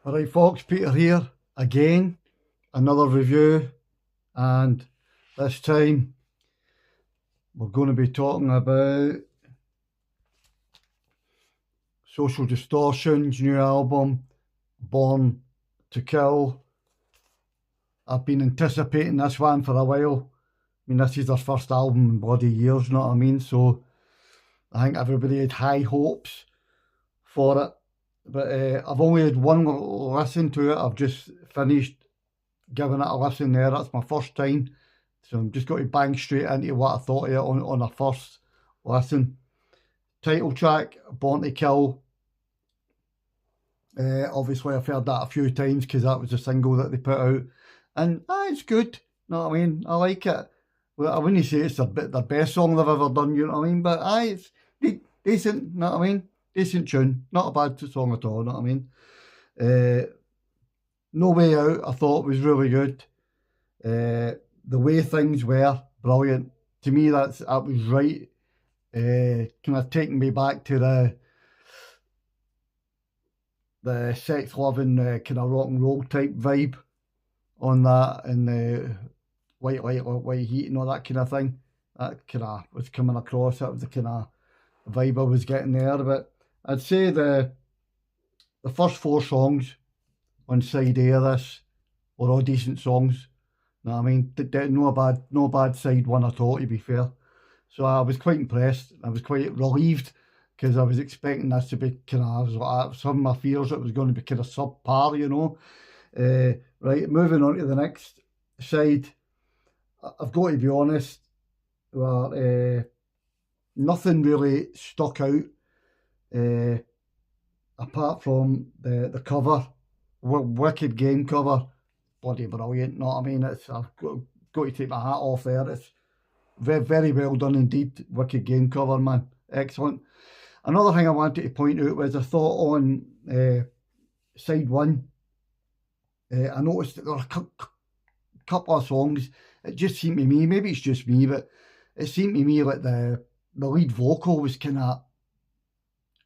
Alright folks, Peter here again, another review, and this time we're going to be talking about Social Distortion's new album, Born to Kill. I've been anticipating this one for a while. I mean, this is their first album in bloody years, you know what I mean? So I think everybody had high hopes for it. But I've only had one listen to it. I've just finished giving it a listen there. That's my first time. So I'm just going to bang straight into what I thought of it on a first listen. Title track, Born to Kill. Obviously I've heard that a few times because that was the single that they put out. And it's good, you know what I mean? I like it. Well, I wouldn't say it's the best song they've ever done, you know what I mean? But it's decent, you know what I mean? Decent tune, not a bad song at all, you know what I mean? No Way Out, I thought was really good. The Way Things Were, brilliant. To me, that was right. Kind of taking me back to the sex loving kind of rock and roll type vibe on that, and the white light, white heat and all that kind of thing. That kind of was coming across. That was the kind of vibe I was getting there. But I'd say the first 4 songs on side A of this were all decent songs. You know what I mean? No bad side one at all, to be fair. So I was quite impressed. I was quite relieved because I was expecting this to be kind of, some of my fears it was going to be kind of subpar, you know. Right, moving on to the next side. I've got to be honest, well, nothing really stuck out apart from the cover. Wicked Game cover, bloody brilliant, you know what I mean? I've got to take my hat off there. It's very, very well done indeed. Wicked Game cover, man, excellent. Another thing I wanted to point out was I thought on side 1, I noticed that there were a couple of songs. It just seemed to me, maybe it's just me, but it seemed to me like the lead vocal was kind of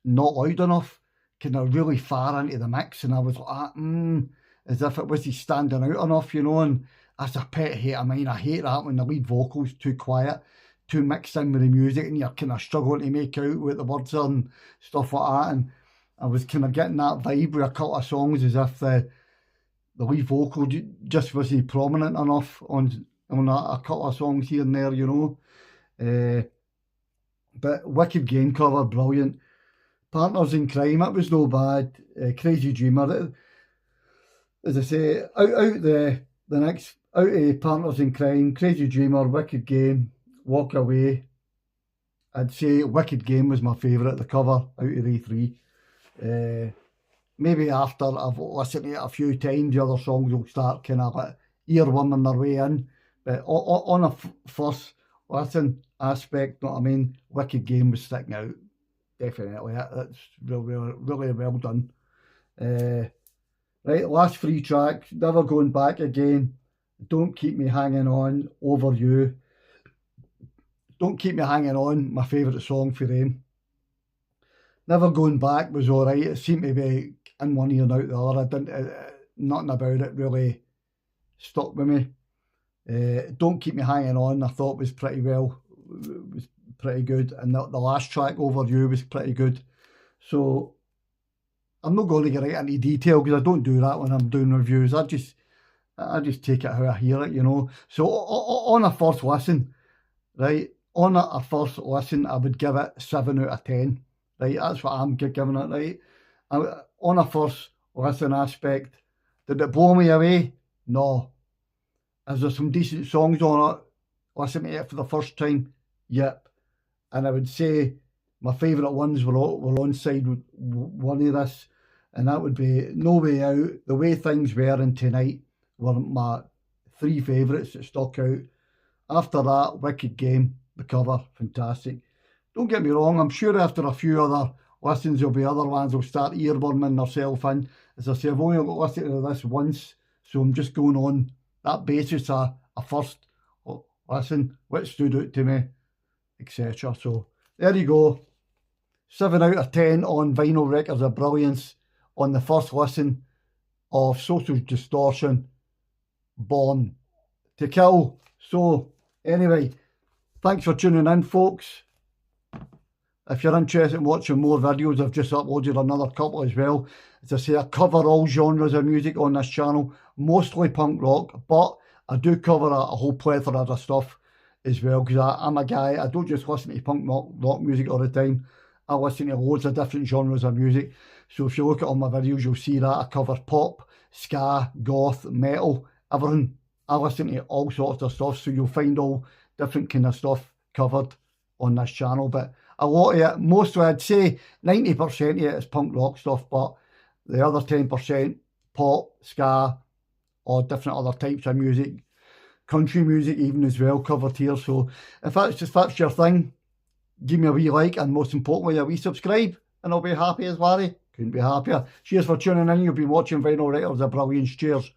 not loud enough, kind of really far into the mix, and I was like, as if it wasn't standing out enough, you know. And that's a pet hate of mine. I hate that when the lead vocal's too quiet, too mixed in with the music, and you're kind of struggling to make out what the words are and stuff like that. And I was kind of getting that vibe with a couple of songs, as if the lead vocal just wasn't prominent enough on a couple of songs here and there, you know. But Wicked Game cover, brilliant. Partners in Crime, that was no bad. Crazy Dreamer, as I say, out of Partners in Crime, Crazy Dreamer, Wicked Game, Walk Away. I'd say Wicked Game was my favourite, the cover, out of the 3. Maybe after I've listened to it a few times, the other songs will start kind of like earworming their way in. But on a first listen aspect, you know what I mean, Wicked Game was sticking out. Definitely, that's really well done. Right, last 3 tracks, Never Going Back Again, Don't Keep Me Hanging On, Over You. Don't Keep Me Hanging On, my favourite song for them. Never Going Back was alright. It seemed to be in one ear and out the other. I didn't, nothing about it really stuck with me. Don't Keep Me Hanging On, I thought was pretty good, and the last track, Over You, was pretty good. So I'm not going to get right into detail because I don't do that when I'm doing reviews. I just take it how I hear it, you know. So on a first listen, right, I would give it 7 out of 10. Right, that's what I'm giving it, right. On a first listen aspect, did it blow me away? No. Is there some decent songs on it? Listen to it for the first time? Yep. And I would say my favourite ones were on side 1 of this, and that would be No Way Out, The Way Things Were, and Tonight were my 3 favourites that stuck out. After that, Wicked Game, the cover, fantastic. Don't get me wrong, I'm sure after a few other listens there'll be other ones will start earworming themselves in. As I say, I've only listened to this once, so I'm just going on that basis of a first listen, what stood out to me, etc. So there you go, 7 out of 10 on Vinyl Records of Brilliance on the first listen. of Social Distortion, Born to Kill. So anyway, thanks for tuning in, folks. If you're interested in watching more videos, I've just uploaded another couple as well. As I say, I cover all genres of music on this channel, mostly punk rock, but I do cover a whole plethora of stuff as well, because I'm a guy, I don't just listen to punk rock music all the time. I listen to loads of different genres of music. So if you look at all my videos, you'll see that I cover pop, ska, goth, metal, everything. I listen to all sorts of stuff, so you'll find all different kind of stuff covered on this channel. But a lot of it, mostly I'd say 90% of it is punk rock stuff, but the other 10% pop, ska, or different other types of music, country music even as well, covered here. So if that's your thing, give me a wee like, and most importantly a wee subscribe, and I'll be happy as Larry. Couldn't be happier. Cheers for tuning in. You've been watching Vinyl Writers of Brilliance. Cheers.